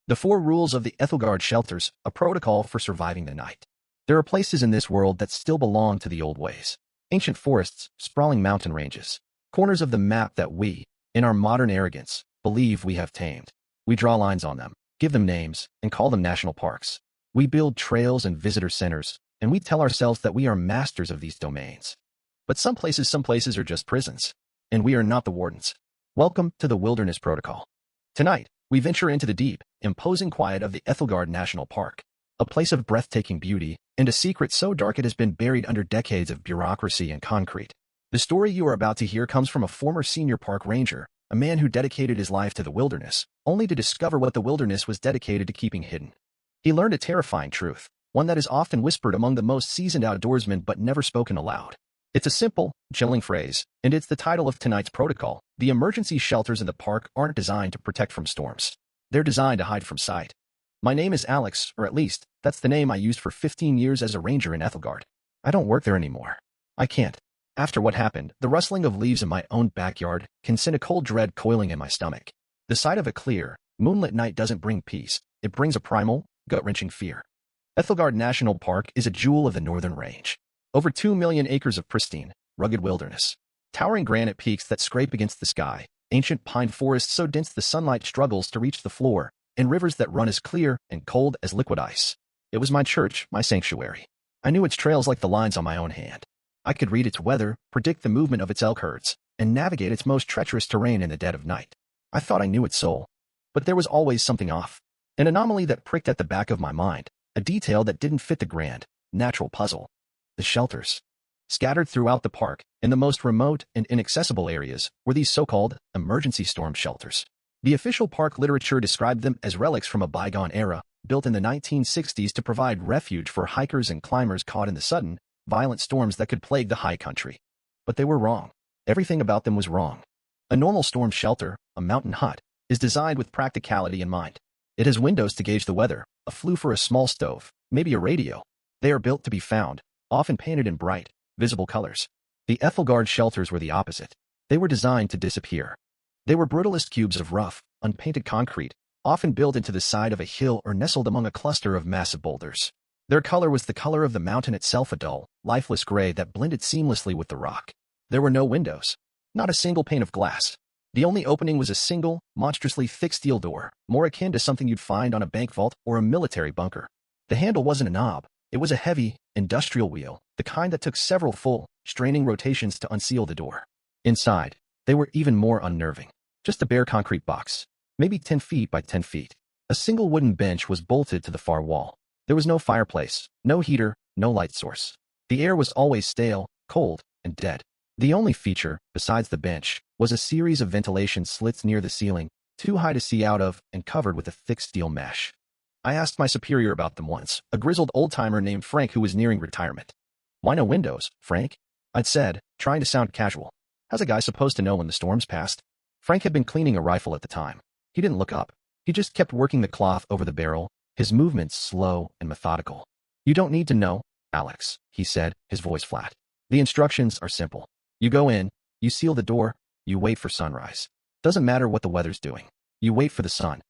The 4 rules of the Aethelgard shelters, a protocol for surviving the night. There are places in this world that still belong to the old ways. Ancient forests, sprawling mountain ranges, corners of the map that we, in our modern arrogance, believe we have tamed. We draw lines on them, give them names, and call them national parks. We build trails and visitor centers, and we tell ourselves that we are masters of these domains. But some places are just prisons, and we are not the wardens. Welcome to the Wilderness Protocol. Tonight, we venture into the deep, imposing quiet of the Aethelgard National Park, a place of breathtaking beauty and a secret so dark it has been buried under decades of bureaucracy and concrete. The story you are about to hear comes from a former senior park ranger, a man who dedicated his life to the wilderness, only to discover what the wilderness was dedicated to keeping hidden. He learned a terrifying truth, one that is often whispered among the most seasoned outdoorsmen but never spoken aloud. It's a simple, chilling phrase, and it's the title of tonight's protocol. The emergency shelters in the park aren't designed to protect from storms. They're designed to hide from sight. My name is Alex, or at least, that's the name I used for 15 years as a ranger in Aethelgard. I don't work there anymore. I can't. After what happened, the rustling of leaves in my own backyard can send a cold dread coiling in my stomach. The sight of a clear, moonlit night doesn't bring peace. It brings a primal, gut-wrenching fear. Aethelgard National Park is a jewel of the northern range. Over 2 million acres of pristine, rugged wilderness. Towering granite peaks that scrape against the sky, ancient pine forests so dense the sunlight struggles to reach the floor, and rivers that run as clear and cold as liquid ice. It was my church, my sanctuary. I knew its trails like the lines on my own hand. I could read its weather, predict the movement of its elk herds, and navigate its most treacherous terrain in the dead of night. I thought I knew its soul. But there was always something off. An anomaly that pricked at the back of my mind, a detail that didn't fit the grand, natural puzzle. The shelters. Scattered throughout the park, in the most remote and inaccessible areas, were these so-called emergency storm shelters. The official park literature described them as relics from a bygone era, built in the 1960s to provide refuge for hikers and climbers caught in the sudden, violent storms that could plague the high country. But they were wrong. Everything about them was wrong. A normal storm shelter, a mountain hut, is designed with practicality in mind. It has windows to gauge the weather, a flue for a small stove, maybe a radio. They are built to be found, often painted in bright, visible colors. The Aethelgard shelters were the opposite. They were designed to disappear. They were brutalist cubes of rough, unpainted concrete, often built into the side of a hill or nestled among a cluster of massive boulders. Their color was the color of the mountain itself, a dull, lifeless gray that blended seamlessly with the rock. There were no windows. Not a single pane of glass. The only opening was a single, monstrously thick steel door, more akin to something you'd find on a bank vault or a military bunker. The handle wasn't a knob. It was a heavy, industrial wheel, the kind that took several full, straining rotations to unseal the door. Inside, they were even more unnerving. Just a bare concrete box, maybe 10 feet by 10 feet. A single wooden bench was bolted to the far wall. There was no fireplace, no heater, no light source. The air was always stale, cold, and dead. The only feature, besides the bench, was a series of ventilation slits near the ceiling, too high to see out of and covered with a thick steel mesh. I asked my superior about them once, a grizzled old-timer named Frank who was nearing retirement. "Why no windows, Frank?" I'd said, trying to sound casual. How's a guy supposed to know when the storm's passed? Frank had been cleaning a rifle at the time. He didn't look up. He just kept working the cloth over the barrel, his movements slow and methodical. "You don't need to know, Alex," he said, his voice flat. "The instructions are simple. You go in, you seal the door, you wait for sunrise. Doesn't matter what the weather's doing. You wait for the sun."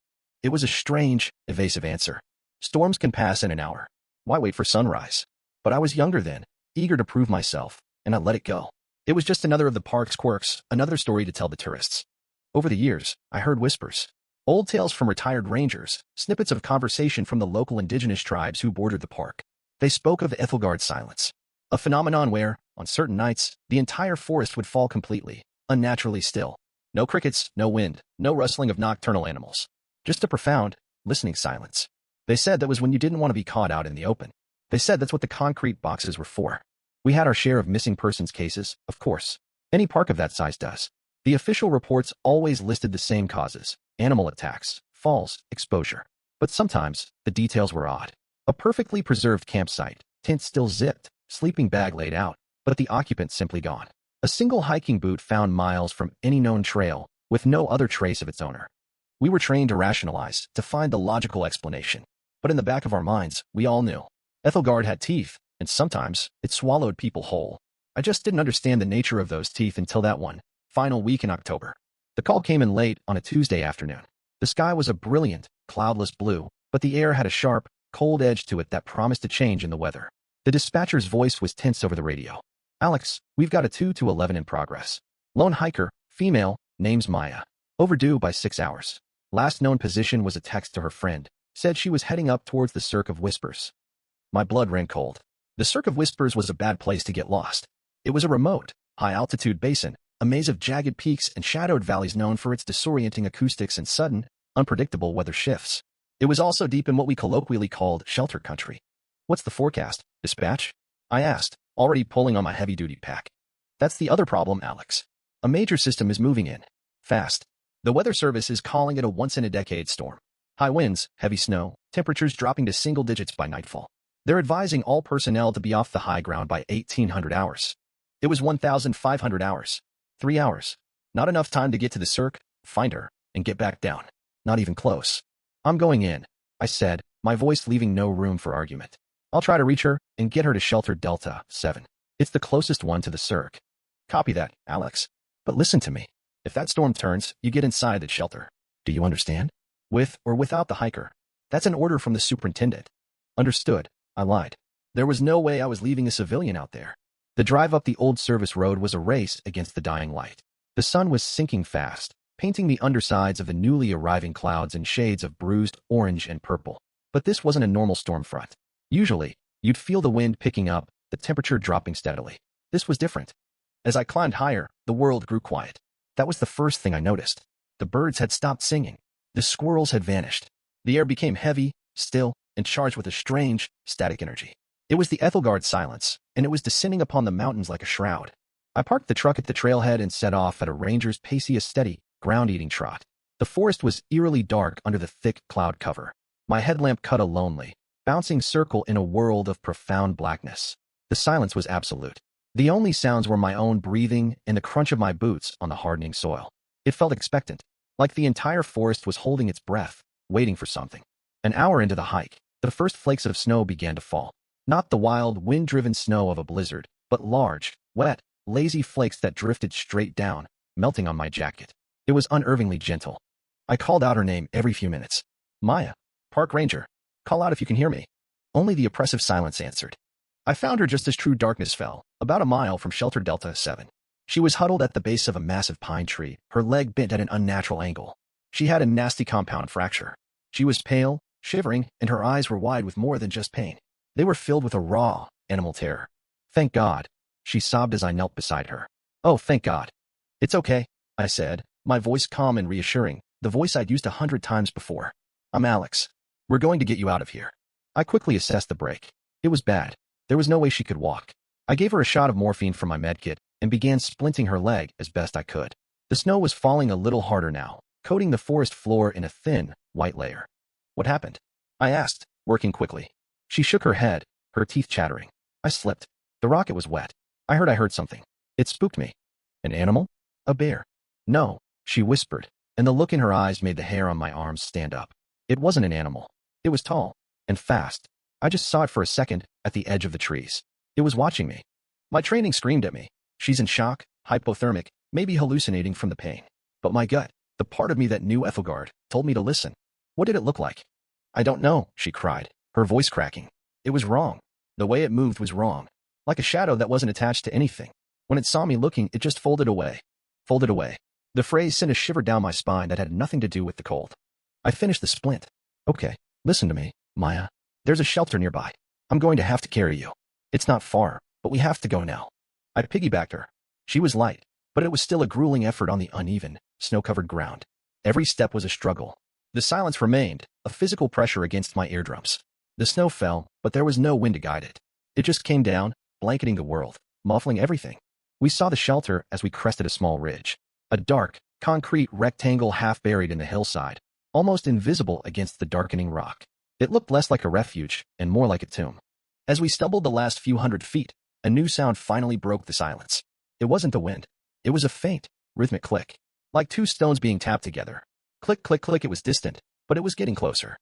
It was a strange, evasive answer. Storms can pass in an hour. Why wait for sunrise? But I was younger then, eager to prove myself, and I let it go. It was just another of the park's quirks, another story to tell the tourists. Over the years, I heard whispers. Old tales from retired rangers, snippets of conversation from the local indigenous tribes who bordered the park. They spoke of Aethelgard silence, a phenomenon where, on certain nights, the entire forest would fall completely, unnaturally still. No crickets, no wind, no rustling of nocturnal animals. Just a profound, listening silence. They said that was when you didn't want to be caught out in the open. They said that's what the concrete boxes were for. We had our share of missing persons cases, of course. Any park of that size does. The official reports always listed the same causes: animal attacks, falls, exposure. But sometimes, the details were odd. A perfectly preserved campsite, tent still zipped, sleeping bag laid out, but the occupant simply gone. A single hiking boot found miles from any known trail, with no other trace of its owner. We were trained to rationalize, to find the logical explanation. But in the back of our minds, we all knew. Aethelgard had teeth, and sometimes, it swallowed people whole. I just didn't understand the nature of those teeth until that one final week in October. The call came in late on a Tuesday afternoon. The sky was a brilliant, cloudless blue, but the air had a sharp, cold edge to it that promised a change in the weather. The dispatcher's voice was tense over the radio. Alex, we've got a 2 to 11 in progress. Lone hiker, female, name's Maya. Overdue by 6 hours. Last known position was a text to her friend. Said she was heading up towards the Cirque of Whispers. My blood ran cold. The Cirque of Whispers was a bad place to get lost. It was a remote, high-altitude basin, a maze of jagged peaks and shadowed valleys known for its disorienting acoustics and sudden, unpredictable weather shifts. It was also deep in what we colloquially called shelter country. What's the forecast, dispatch? I asked, already pulling on my heavy-duty pack. That's the other problem, Alex. A major system is moving in. Fast. The Weather Service is calling it a once-in-a-decade storm. High winds, heavy snow, temperatures dropping to single digits by nightfall. They're advising all personnel to be off the high ground by 1800 hours. It was 1,500 hours. 3 hours. Not enough time to get to the Cirque, find her, and get back down. Not even close. I'm going in, I said, my voice leaving no room for argument. I'll try to reach her and get her to shelter Delta 7. It's the closest one to the Cirque. Copy that, Alex. But listen to me. If that storm turns, you get inside the shelter. Do you understand? With or without the hiker. That's an order from the superintendent. Understood, I lied. There was no way I was leaving a civilian out there. The drive up the old service road was a race against the dying light. The sun was sinking fast, painting the undersides of the newly arriving clouds in shades of bruised orange and purple. But this wasn't a normal storm front. Usually, you'd feel the wind picking up, the temperature dropping steadily. This was different. As I climbed higher, the world grew quiet. That was the first thing I noticed. The birds had stopped singing. The squirrels had vanished. The air became heavy, still, and charged with a strange, static energy. It was the Aethelgard silence, and it was descending upon the mountains like a shroud. I parked the truck at the trailhead and set off at a ranger's pacey, steady, ground-eating trot. The forest was eerily dark under the thick cloud cover. My headlamp cut a lonely, bouncing circle in a world of profound blackness. The silence was absolute. The only sounds were my own breathing and the crunch of my boots on the hardening soil. It felt expectant, like the entire forest was holding its breath, waiting for something. An hour into the hike, the first flakes of snow began to fall. Not the wild, wind-driven snow of a blizzard, but large, wet, lazy flakes that drifted straight down, melting on my jacket. It was unnervingly gentle. I called out her name every few minutes. Maya, park ranger, call out if you can hear me. Only the oppressive silence answered. I found her just as true darkness fell, about a mile from shelter Delta 7. She was huddled at the base of a massive pine tree, her leg bent at an unnatural angle. She had a nasty compound fracture. She was pale, shivering, and her eyes were wide with more than just pain. They were filled with a raw, animal terror. Thank God, she sobbed as I knelt beside her. Oh, thank God. It's okay, I said, my voice calm and reassuring, the voice I'd used 100 times before. I'm Alex. We're going to get you out of here. I quickly assessed the break. It was bad. There was no way she could walk. I gave her a shot of morphine from my medkit and began splinting her leg as best I could. The snow was falling a little harder now, coating the forest floor in a thin, white layer. What happened? I asked, working quickly. She shook her head, her teeth chattering. I slipped. The rocket was wet. I heard something. It spooked me. An animal? A bear? No, she whispered, and the look in her eyes made the hair on my arms stand up. It wasn't an animal. It was tall and fast. I just saw it for a second at the edge of the trees. It was watching me. My training screamed at me. She's in shock, hypothermic, maybe hallucinating from the pain. But my gut, the part of me that knew Aethelgard, told me to listen. What did it look like? I don't know, she cried, her voice cracking. It was wrong. The way it moved was wrong. Like a shadow that wasn't attached to anything. When it saw me looking, it just folded away. Folded away. The phrase sent a shiver down my spine that had nothing to do with the cold. I finished the splint. Okay, listen to me, Maya. There's a shelter nearby. I'm going to have to carry you. It's not far, but we have to go now. I piggybacked her. She was light, but it was still a grueling effort on the uneven, snow-covered ground. Every step was a struggle. The silence remained, a physical pressure against my eardrums. The snow fell, but there was no wind to guide it. It just came down, blanketing the world, muffling everything. We saw the shelter as we crested a small ridge. A dark, concrete rectangle half buried in the hillside, almost invisible against the darkening rock. It looked less like a refuge and more like a tomb. As we stumbled the last few hundred feet, a new sound finally broke the silence. It wasn't the wind. It was a faint, rhythmic click, like two stones being tapped together. Click, click, click. It was distant, but it was getting closer.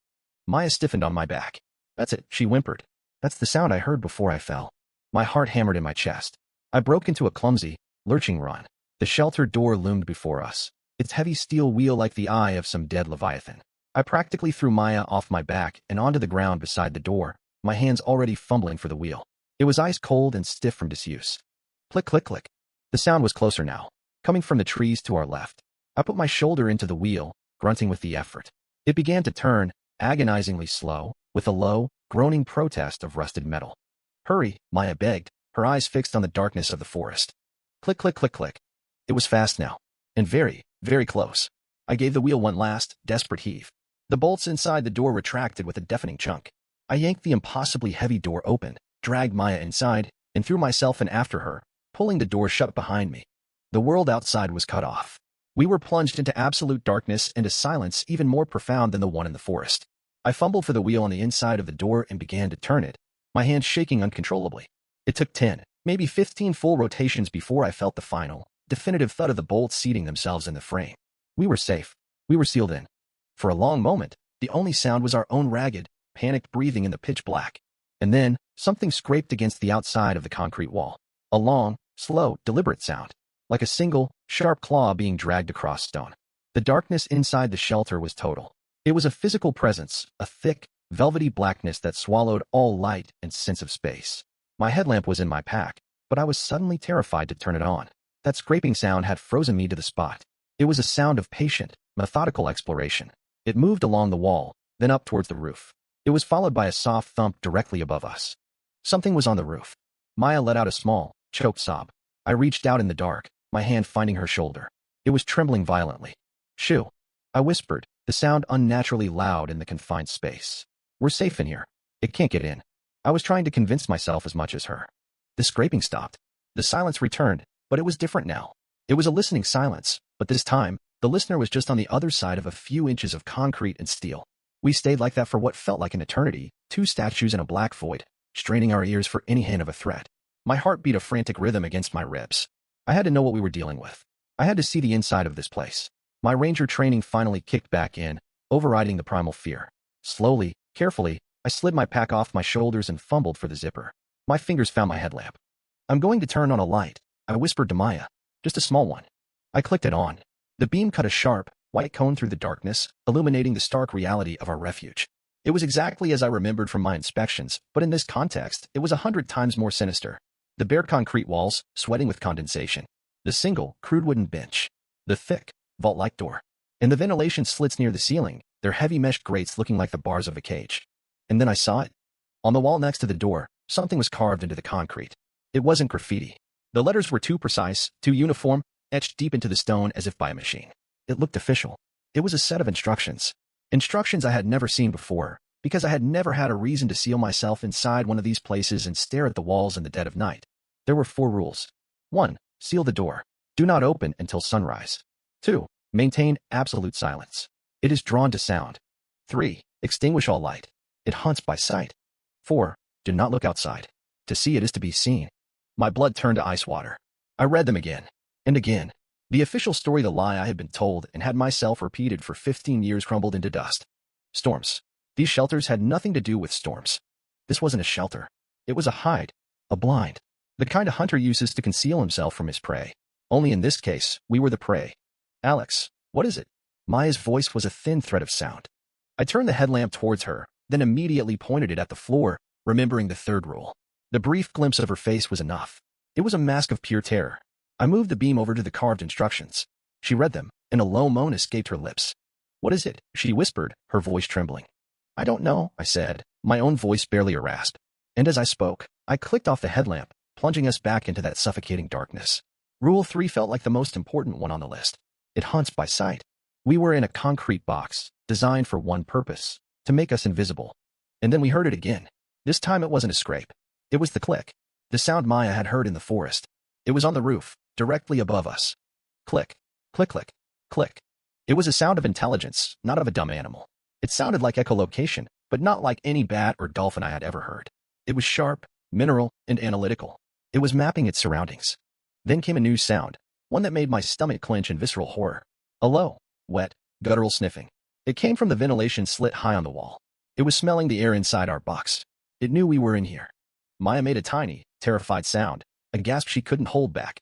Maya stiffened on my back. That's it, she whimpered. That's the sound I heard before I fell. My heart hammered in my chest. I broke into a clumsy, lurching run. The shelter door loomed before us. its heavy steel wheel like the eye of some dead leviathan. I practically threw Maya off my back and onto the ground beside the door, my hands already fumbling for the wheel. It was ice cold and stiff from disuse. Click, click, click. The sound was closer now, coming from the trees to our left. I put my shoulder into the wheel, grunting with the effort. It began to turn, agonizingly slow, with a low, groaning protest of rusted metal. Hurry, Maya begged, her eyes fixed on the darkness of the forest. Click, click, click, click. It was fast now, and very, very close. I gave the wheel one last, desperate heave. The bolts inside the door retracted with a deafening chunk. I yanked the impossibly heavy door open, dragged Maya inside, and threw myself in after her, pulling the door shut behind me. The world outside was cut off. We were plunged into absolute darkness and a silence even more profound than the one in the forest. I fumbled for the wheel on the inside of the door and began to turn it, my hands shaking uncontrollably. It took 10, maybe 15 full rotations before I felt the final, definitive thud of the bolts seating themselves in the frame. We were safe. We were sealed in. For a long moment, the only sound was our own ragged, panicked breathing in the pitch black. And then, something scraped against the outside of the concrete wall. A long, slow, deliberate sound, like a single, sharp claw being dragged across stone. The darkness inside the shelter was total. It was a physical presence, a thick, velvety blackness that swallowed all light and sense of space. My headlamp was in my pack, but I was suddenly terrified to turn it on. That scraping sound had frozen me to the spot. It was a sound of patient, methodical exploration. It moved along the wall, then up towards the roof. It was followed by a soft thump directly above us. Something was on the roof. Maya let out a small, choked sob. I reached out in the dark, my hand finding her shoulder. It was trembling violently. Shoo! I whispered, the sound unnaturally loud in the confined space. We're safe in here. It can't get in. I was trying to convince myself as much as her. The scraping stopped. The silence returned, but it was different now. It was a listening silence, but this time, the listener was just on the other side of a few inches of concrete and steel. We stayed like that for what felt like an eternity, two statues in a black void, straining our ears for any hint of a threat. My heart beat a frantic rhythm against my ribs. I had to know what we were dealing with. I had to see the inside of this place. My ranger training finally kicked back in, overriding the primal fear. Slowly, carefully, I slid my pack off my shoulders and fumbled for the zipper. My fingers found my headlamp. I'm going to turn on a light, I whispered to Maya. Just a small one. I clicked it on. The beam cut a sharp, white cone through the darkness, illuminating the stark reality of our refuge. It was exactly as I remembered from my inspections, but in this context, it was 100 times more sinister. The bare concrete walls, sweating with condensation. The single, crude wooden bench. The thick, vault-like door. And the ventilation slits near the ceiling, their heavy meshed grates looking like the bars of a cage. And then I saw it. On the wall next to the door, something was carved into the concrete. It wasn't graffiti. The letters were too precise, too uniform, etched deep into the stone as if by a machine. It looked official. It was a set of instructions. Instructions I had never seen before, because I had never had a reason to seal myself inside one of these places and stare at the walls in the dead of night. There were 4 rules. 1. Seal the door. Do not open until sunrise. 2. Maintain absolute silence. It is drawn to sound. 3. Extinguish all light. It hunts by sight. 4. Do not look outside. To see it is to be seen. My blood turned to ice water. I read them again. And again. The official story, the lie I had been told and had myself repeated for 15 years, crumbled into dust. Storms. These shelters had nothing to do with storms. This wasn't a shelter. It was a hide. A blind. The kind a hunter uses to conceal himself from his prey. Only in this case, we were the prey. Alex, what is it? Maya's voice was a thin thread of sound. I turned the headlamp towards her, then immediately pointed it at the floor, remembering the 3rd rule. The brief glimpse of her face was enough. It was a mask of pure terror. I moved the beam over to the carved instructions. She read them, and a low moan escaped her lips. What is it? She whispered, her voice trembling. I don't know, I said, my own voice barely a rasp. And as I spoke, I clicked off the headlamp, plunging us back into that suffocating darkness. Rule 3 felt like the most important one on the list. It hunts by sight. We were in a concrete box, designed for one purpose, to make us invisible. And then we heard it again. This time it wasn't a scrape. It was the click. The sound Maya had heard in the forest. It was on the roof, directly above us. Click, click, click, click. It was a sound of intelligence, not of a dumb animal. It sounded like echolocation, but not like any bat or dolphin I had ever heard. It was sharp, mineral, and analytical. It was mapping its surroundings. Then came a new sound, one that made my stomach clench in visceral horror. A low, wet, guttural sniffing. It came from the ventilation slit high on the wall. It was smelling the air inside our box. It knew we were in here. Maya made a tiny, terrified sound, a gasp she couldn't hold back.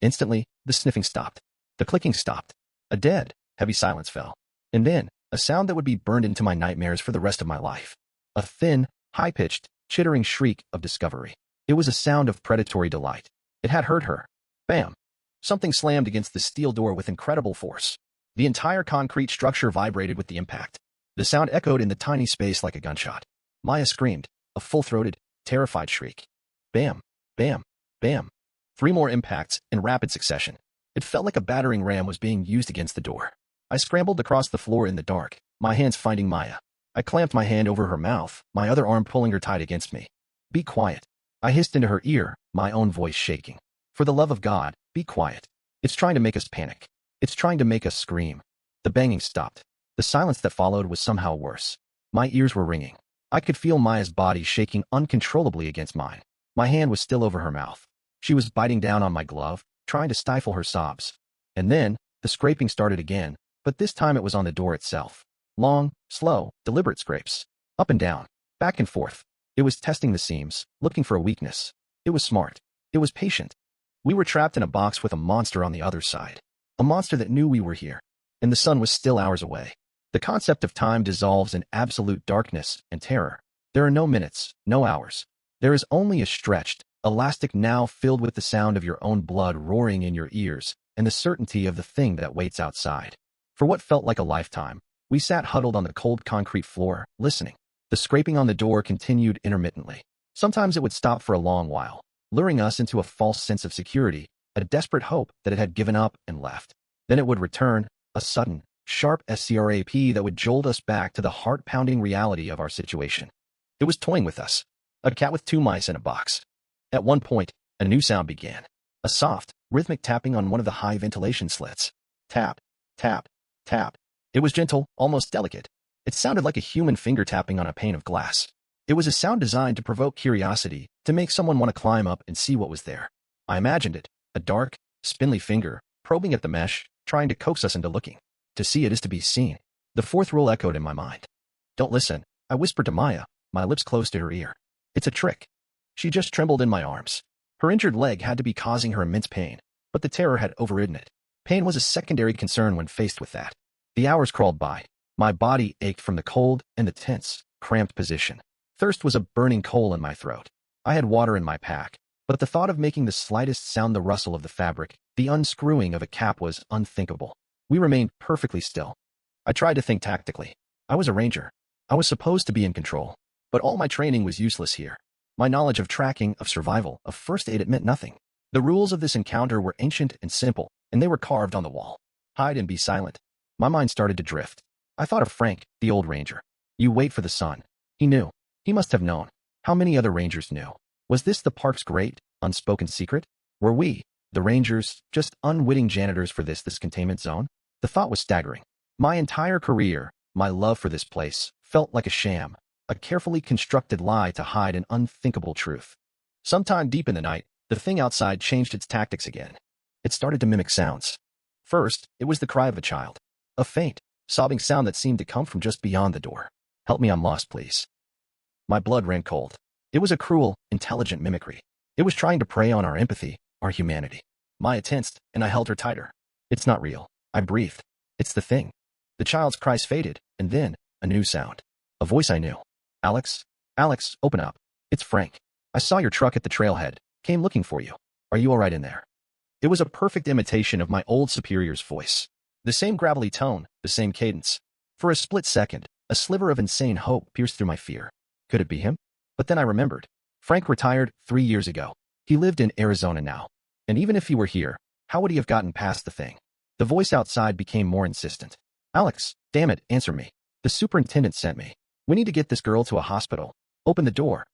Instantly, the sniffing stopped. The clicking stopped. A dead, heavy silence fell. And then, a sound that would be burned into my nightmares for the rest of my life. A thin, high-pitched, chittering shriek of discovery. It was a sound of predatory delight. It had hurt her. Bam! Something slammed against the steel door with incredible force. The entire concrete structure vibrated with the impact. The sound echoed in the tiny space like a gunshot. Maya screamed, a full-throated, terrified shriek. Bam! Bam! Bam! 3 more impacts in rapid succession. It felt like a battering ram was being used against the door. I scrambled across the floor in the dark, my hands finding Maya. I clamped my hand over her mouth, my other arm pulling her tight against me. Be quiet. I hissed into her ear, my own voice shaking. For the love of God, be quiet. It's trying to make us panic. It's trying to make us scream. The banging stopped. The silence that followed was somehow worse. My ears were ringing. I could feel Maya's body shaking uncontrollably against mine. My hand was still over her mouth. She was biting down on my glove, trying to stifle her sobs. And then, the scraping started again, but this time it was on the door itself. Long, slow, deliberate scrapes. Up and down, back and forth. It was testing the seams, looking for a weakness. It was smart. It was patient. We were trapped in a box with a monster on the other side. A monster that knew we were here. And the sun was still hours away. The concept of time dissolves in absolute darkness and terror. There are no minutes, no hours. There is only a stretched, elastic now filled with the sound of your own blood roaring in your ears and the certainty of the thing that waits outside. For what felt like a lifetime, we sat huddled on the cold concrete floor, listening. The scraping on the door continued intermittently. Sometimes it would stop for a long while, luring us into a false sense of security, a desperate hope that it had given up and left. Then it would return, a sudden, sharp scrap that would jolt us back to the heart-pounding reality of our situation. It was toying with us. A cat with 2 mice in a box. At one point, a new sound began. A soft, rhythmic tapping on one of the high ventilation slits. Tap, tap, tap. It was gentle, almost delicate. It sounded like a human finger tapping on a pane of glass. It was a sound designed to provoke curiosity, to make someone want to climb up and see what was there. I imagined it, a dark, spindly finger, probing at the mesh, trying to coax us into looking. To see it is to be seen. The 4th rule echoed in my mind. Don't listen, I whispered to Maya, my lips close to her ear. It's a trick. She just trembled in my arms. Her injured leg had to be causing her immense pain, but the terror had overridden it. Pain was a secondary concern when faced with that. The hours crawled by. My body ached from the cold and the tense, cramped position. Thirst was a burning coal in my throat. I had water in my pack, but the thought of making the slightest sound, the rustle of the fabric, the unscrewing of a cap, was unthinkable. We remained perfectly still. I tried to think tactically. I was a ranger. I was supposed to be in control. But all my training was useless here. My knowledge of tracking, of survival, of first aid, it meant nothing. The rules of this encounter were ancient and simple, and they were carved on the wall. Hide and be silent. My mind started to drift. I thought of Frank, the old ranger. You wait for the sun. He knew. He must have known. How many other rangers knew? Was this the park's great, unspoken secret? Were we, the rangers, just unwitting janitors for this containment zone? The thought was staggering. My entire career, my love for this place, felt like a sham, a carefully constructed lie to hide an unthinkable truth. Sometime deep in the night, the thing outside changed its tactics again. It started to mimic sounds. First, it was the cry of a child. A faint, sobbing sound that seemed to come from just beyond the door. Help me, I'm lost, please. My blood ran cold. It was a cruel, intelligent mimicry. It was trying to prey on our empathy, our humanity. Maya tensed, and I held her tighter. It's not real. I breathed. It's the thing. The child's cries faded, and then, a new sound. A voice I knew. Alex? Alex, open up. It's Frank. I saw your truck at the trailhead. Came looking for you. Are you all right in there? It was a perfect imitation of my old superior's voice. The same gravelly tone, the same cadence. For a split second, a sliver of insane hope pierced through my fear. Could it be him? But then I remembered. Frank retired 3 years ago. He lived in Arizona now. And even if he were here, how would he have gotten past the thing? The voice outside became more insistent. Alex, damn it, answer me. The superintendent sent me. We need to get this girl to a hospital. Open the door.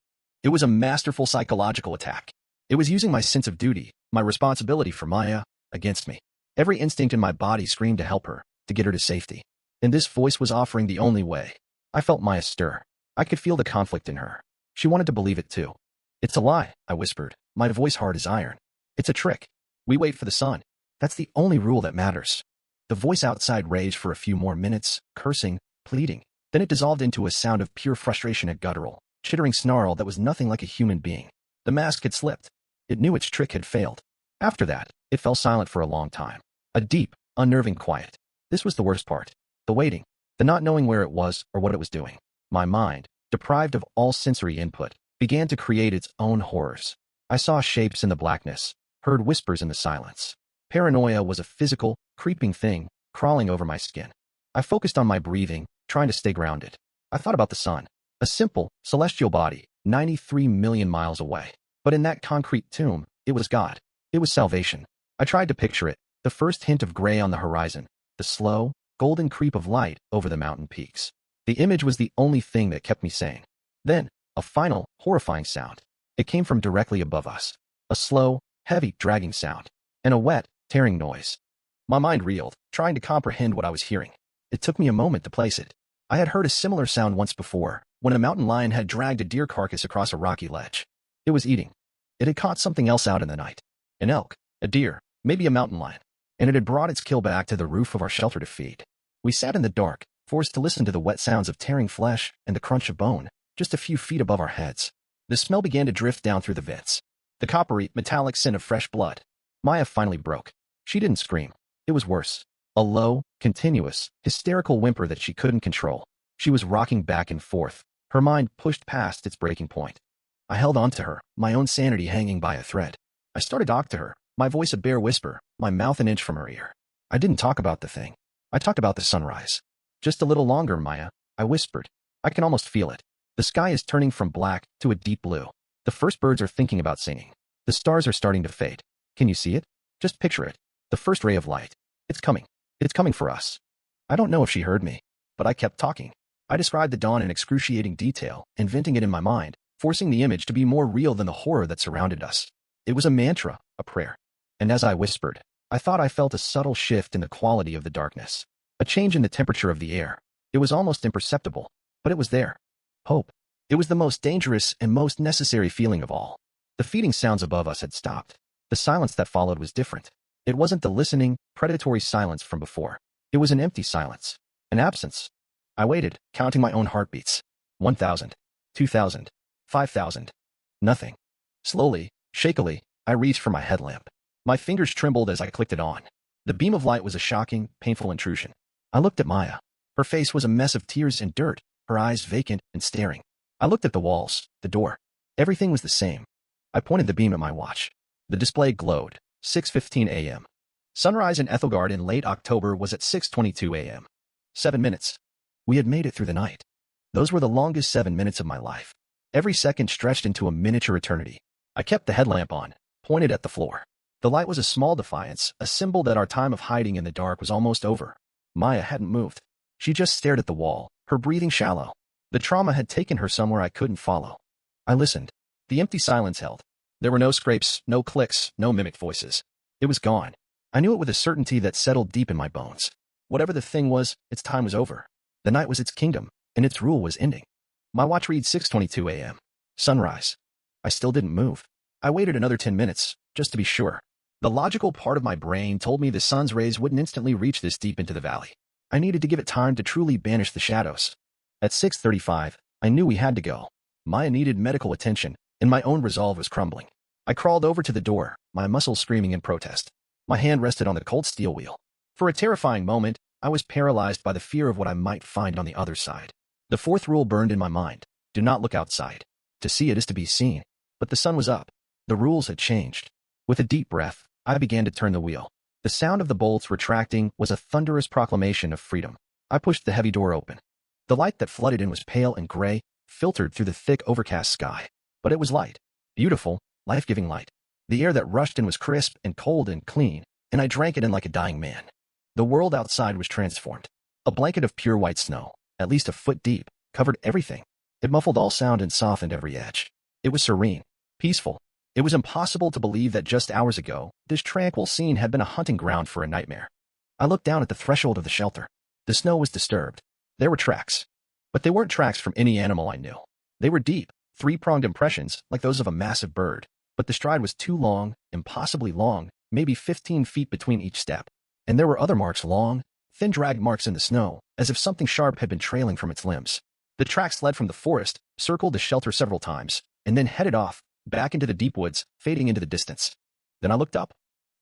It was a masterful psychological attack. It was using my sense of duty, my responsibility for Maya, against me. Every instinct in my body screamed to help her, to get her to safety. And this voice was offering the only way. I felt Maya stir. I could feel the conflict in her. She wanted to believe it too. It's a lie, I whispered, my voice hard as iron. It's a trick. We wait for the sun. That's the only rule that matters. The voice outside raged for a few more minutes, cursing, pleading. Then it dissolved into a sound of pure frustration, a guttural, chittering snarl that was nothing like a human being. The mask had slipped. It knew its trick had failed. After that, it fell silent for a long time. A deep, unnerving quiet. This was the worst part. The waiting. The not knowing where it was or what it was doing. My mind, deprived of all sensory input, began to create its own horrors. I saw shapes in the blackness, heard whispers in the silence. Paranoia was a physical, creeping thing crawling over my skin. I focused on my breathing, trying to stay grounded. I thought about the sun, a simple, celestial body, 93 million miles away. But in that concrete tomb, it was God. It was salvation. I tried to picture it, the first hint of gray on the horizon, the slow, golden creep of light over the mountain peaks. The image was the only thing that kept me sane. Then, a final, horrifying sound. It came from directly above us. A slow, heavy, dragging sound. And a wet, tearing noise. My mind reeled, trying to comprehend what I was hearing. It took me a moment to place it. I had heard a similar sound once before, when a mountain lion had dragged a deer carcass across a rocky ledge. It was eating. It had caught something else out in the night. An elk, a deer, maybe a mountain lion. And it had brought its kill back to the roof of our shelter to feed. We sat in the dark, forced to listen to the wet sounds of tearing flesh and the crunch of bone, just a few feet above our heads. The smell began to drift down through the vents. The coppery, metallic scent of fresh blood. Maya finally broke. She didn't scream. It was worse. A low, continuous, hysterical whimper that she couldn't control. She was rocking back and forth, her mind pushed past its breaking point. I held on to her, my own sanity hanging by a thread. I started to talk to her, my voice a bare whisper, my mouth an inch from her ear. I didn't talk about the thing. I talked about the sunrise. Just a little longer, Maya, I whispered. I can almost feel it. The sky is turning from black to a deep blue. The first birds are thinking about singing. The stars are starting to fade. Can you see it? Just picture it. The first ray of light. It's coming. It's coming for us. I don't know if she heard me, but I kept talking. I described the dawn in excruciating detail, inventing it in my mind, forcing the image to be more real than the horror that surrounded us. It was a mantra, a prayer. And as I whispered, I thought I felt a subtle shift in the quality of the darkness. A change in the temperature of the air. It was almost imperceptible, but it was there. Hope. It was the most dangerous and most necessary feeling of all. The feeding sounds above us had stopped. The silence that followed was different. It wasn't the listening, predatory silence from before. It was an empty silence. An absence. I waited, counting my own heartbeats. 1,000. 2,000. 5,000. Nothing. Slowly, shakily, I reached for my headlamp. My fingers trembled as I clicked it on. The beam of light was a shocking, painful intrusion. I looked at Maya. Her face was a mess of tears and dirt, her eyes vacant and staring. I looked at the walls, the door. Everything was the same. I pointed the beam at my watch. The display glowed. 6:15 a.m. Sunrise in Aethelgard in late October was at 6:22 a.m. 7 minutes. We had made it through the night. Those were the longest 7 minutes of my life. Every second stretched into a miniature eternity. I kept the headlamp on, pointed at the floor. The light was a small defiance, a symbol that our time of hiding in the dark was almost over. Maya hadn't moved. She just stared at the wall, her breathing shallow. The trauma had taken her somewhere I couldn't follow. I listened. The empty silence held. There were no scrapes, no clicks, no mimic voices. It was gone. I knew it with a certainty that settled deep in my bones. Whatever the thing was, its time was over. The night was its kingdom, and its rule was ending. My watch read 6:22 a.m. Sunrise. I still didn't move. I waited another 10 minutes, just to be sure. The logical part of my brain told me the sun's rays wouldn't instantly reach this deep into the valley. I needed to give it time to truly banish the shadows. At 6:35, I knew we had to go. Maya needed medical attention, and my own resolve was crumbling. I crawled over to the door, my muscles screaming in protest. My hand rested on the cold steel wheel. For a terrifying moment, I was paralyzed by the fear of what I might find on the other side. The fourth rule burned in my mind. Do not look outside. To see it is to be seen. But the sun was up. The rules had changed. With a deep breath, I began to turn the wheel. The sound of the bolts retracting was a thunderous proclamation of freedom. I pushed the heavy door open. The light that flooded in was pale and gray, filtered through the thick overcast sky. But it was light. Beautiful, life-giving light. The air that rushed in was crisp and cold and clean, and I drank it in like a dying man. The world outside was transformed. A blanket of pure white snow, at least a foot deep, covered everything. It muffled all sound and softened every edge. It was serene, peaceful. It was impossible to believe that just hours ago, this tranquil scene had been a hunting ground for a nightmare. I looked down at the threshold of the shelter. The snow was disturbed. There were tracks. But they weren't tracks from any animal I knew. They were deep, three-pronged impressions like those of a massive bird. But the stride was too long, impossibly long, maybe 15 feet between each step. And there were other marks, long, thin drag marks in the snow, as if something sharp had been trailing from its limbs. The tracks led from the forest, circled the shelter several times, and then headed off, back into the deep woods, fading into the distance. Then I looked up.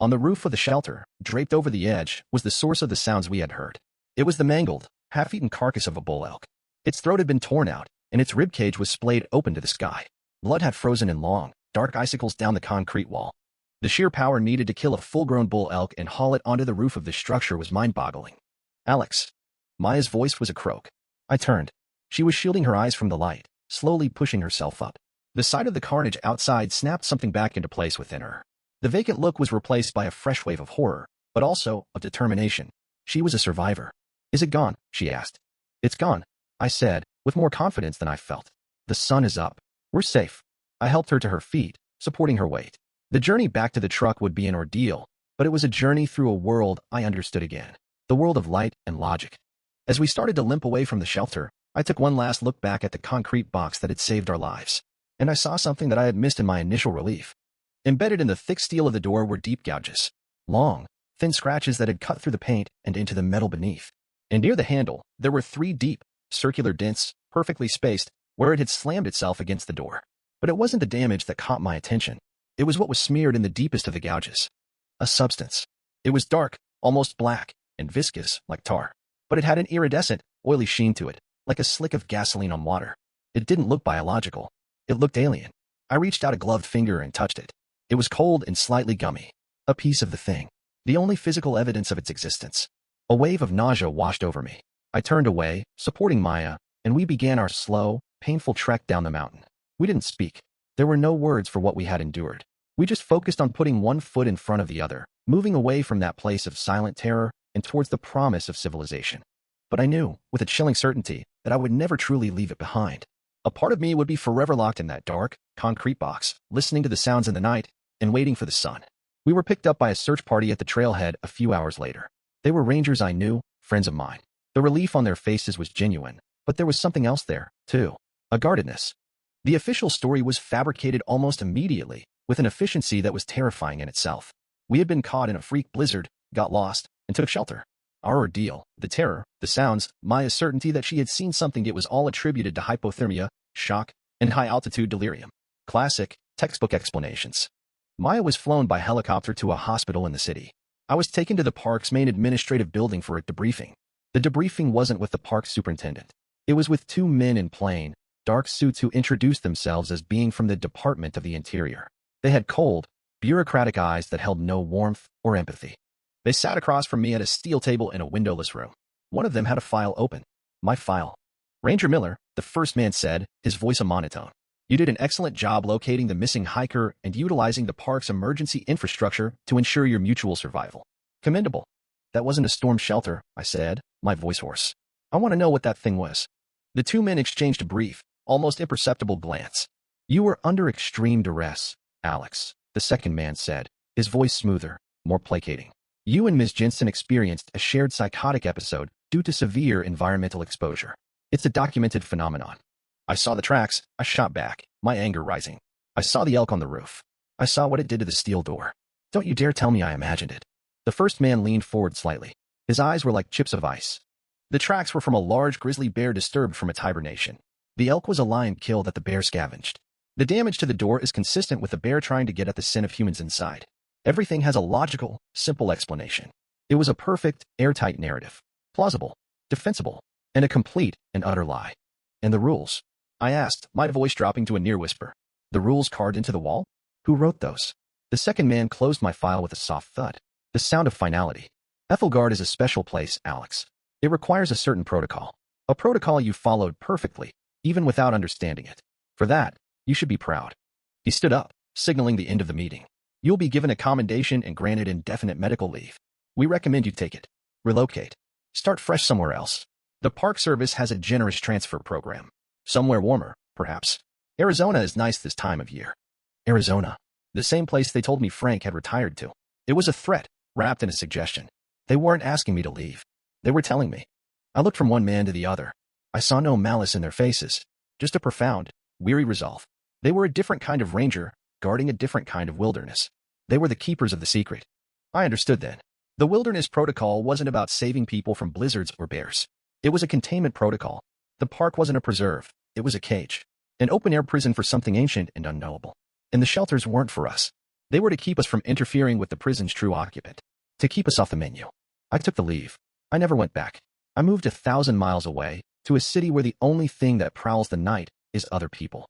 On the roof of the shelter, draped over the edge, was the source of the sounds we had heard. It was the mangled, half-eaten carcass of a bull elk. Its throat had been torn out, and its ribcage was splayed open to the sky. Blood had frozen in long, dark icicles down the concrete wall. The sheer power needed to kill a full-grown bull elk and haul it onto the roof of the structure was mind-boggling. Alex. Maya's voice was a croak. I turned. She was shielding her eyes from the light, slowly pushing herself up. The sight of the carnage outside snapped something back into place within her. The vacant look was replaced by a fresh wave of horror, but also of determination. She was a survivor. Is it gone? She asked. It's gone, I said, with more confidence than I felt. The sun is up. We're safe. I helped her to her feet, supporting her weight. The journey back to the truck would be an ordeal, but it was a journey through a world I understood again. The world of light and logic. As we started to limp away from the shelter, I took one last look back at the concrete box that had saved our lives. And I saw something that I had missed in my initial relief. Embedded in the thick steel of the door were deep gouges. Long, thin scratches that had cut through the paint and into the metal beneath. And near the handle, there were 3 deep, circular dents, perfectly spaced, where it had slammed itself against the door. But it wasn't the damage that caught my attention. It was what was smeared in the deepest of the gouges. A substance. It was dark, almost black, and viscous, like tar. But it had an iridescent, oily sheen to it, like a slick of gasoline on water. It didn't look biological. It looked alien. I reached out a gloved finger and touched it. It was cold and slightly gummy. A piece of the thing. The only physical evidence of its existence. A wave of nausea washed over me. I turned away, supporting Maya, and we began our slow, painful trek down the mountain. We didn't speak. There were no words for what we had endured. We just focused on putting one foot in front of the other, moving away from that place of silent terror and towards the promise of civilization. But I knew, with a chilling certainty, that I would never truly leave it behind. A part of me would be forever locked in that dark, concrete box, listening to the sounds in the night and waiting for the sun. We were picked up by a search party at the trailhead a few hours later. They were rangers I knew, friends of mine. The relief on their faces was genuine, but there was something else there, too. A guardedness. The official story was fabricated almost immediately, with an efficiency that was terrifying in itself. We had been caught in a freak blizzard, got lost, and took shelter. Our ordeal, the terror, the sounds, Maya's certainty that she had seen something, it was all attributed to hypothermia, shock, and high-altitude delirium. Classic, textbook explanations. Maya was flown by helicopter to a hospital in the city. I was taken to the park's main administrative building for a debriefing. The debriefing wasn't with the park superintendent. It was with 2 men in plain, dark suits who introduced themselves as being from the Department of the Interior. They had cold, bureaucratic eyes that held no warmth or empathy. They sat across from me at a steel table in a windowless room. One of them had a file open. My file. Ranger Miller, the first man said, his voice a monotone. You did an excellent job locating the missing hiker and utilizing the park's emergency infrastructure to ensure your mutual survival. Commendable. That wasn't a storm shelter, I said, my voice hoarse. I want to know what that thing was. The 2 men exchanged a brief, almost imperceptible glance. You were under extreme duress, Alex, the second man said, his voice smoother, more placating. You and Ms. Jensen experienced a shared psychotic episode due to severe environmental exposure. It's a documented phenomenon. I saw the tracks, I shot back, my anger rising. I saw the elk on the roof. I saw what it did to the steel door. Don't you dare tell me I imagined it. The first man leaned forward slightly. His eyes were like chips of ice. The tracks were from a large grizzly bear disturbed from its hibernation. The elk was a lion kill that the bear scavenged. The damage to the door is consistent with the bear trying to get at the sin of humans inside. Everything has a logical, simple explanation. It was a perfect, airtight narrative. Plausible, defensible, and a complete and utter lie. And the rules? I asked, my voice dropping to a near whisper. The rules carved into the wall? Who wrote those? The second man closed my file with a soft thud. The sound of finality. Aethelgard is a special place, Alex. It requires a certain protocol. A protocol you followed perfectly, even without understanding it. For that, you should be proud. He stood up, signaling the end of the meeting. You'll be given a commendation and granted indefinite medical leave. We recommend you take it. Relocate. Start fresh somewhere else. The Park Service has a generous transfer program. Somewhere warmer, perhaps. Arizona is nice this time of year. Arizona. The same place they told me Frank had retired to. It was a threat, wrapped in a suggestion. They weren't asking me to leave. They were telling me. I looked from one man to the other. I saw no malice in their faces, just a profound, weary resolve. They were a different kind of ranger, guarding a different kind of wilderness. They were the keepers of the secret. I understood then. The wilderness protocol wasn't about saving people from blizzards or bears. It was a containment protocol. The park wasn't a preserve. It was a cage. An open-air prison for something ancient and unknowable. And the shelters weren't for us. They were to keep us from interfering with the prison's true occupant, to keep us off the menu. I took the leave. I never went back. I moved 1,000 miles away, to a city where the only thing that prowls the night is other people.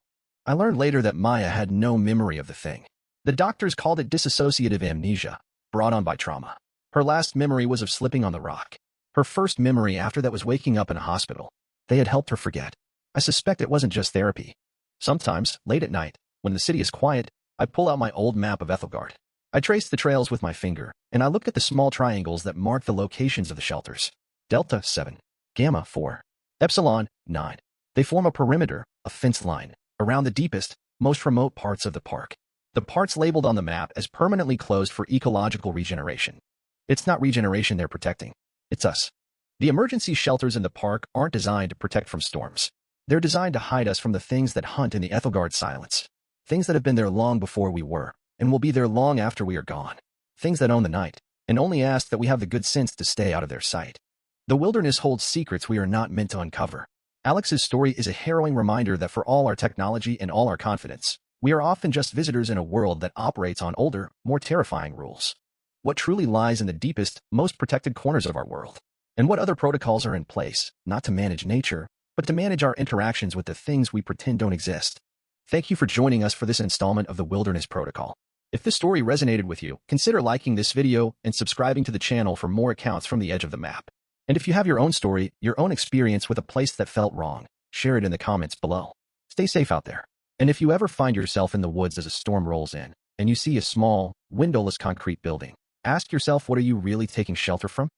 I learned later that Maya had no memory of the thing. The doctors called it dissociative amnesia, brought on by trauma. Her last memory was of slipping on the rock. Her first memory after that was waking up in a hospital. They had helped her forget. I suspect it wasn't just therapy. Sometimes, late at night, when the city is quiet, I pull out my old map of Aethelgard. I trace the trails with my finger, and I look at the small triangles that mark the locations of the shelters. Delta 7, Gamma 4, Epsilon 9. They form a perimeter, a fence line, around the deepest, most remote parts of the park. The parts labeled on the map as permanently closed for ecological regeneration. It's not regeneration they're protecting. It's us. The emergency shelters in the park aren't designed to protect from storms. They're designed to hide us from the things that hunt in the Aethelgard silence. Things that have been there long before we were, and will be there long after we are gone. Things that own the night, and only ask that we have the good sense to stay out of their sight. The wilderness holds secrets we are not meant to uncover. Alex's story is a harrowing reminder that for all our technology and all our confidence, we are often just visitors in a world that operates on older, more terrifying rules. What truly lies in the deepest, most protected corners of our world? And what other protocols are in place, not to manage nature, but to manage our interactions with the things we pretend don't exist? Thank you for joining us for this installment of the Wilderness Protocol. If this story resonated with you, consider liking this video and subscribing to the channel for more accounts from the edge of the map. And if you have your own story, your own experience with a place that felt wrong, share it in the comments below. Stay safe out there. And if you ever find yourself in the woods as a storm rolls in, and you see a small, windowless concrete building, ask yourself, what are you really taking shelter from?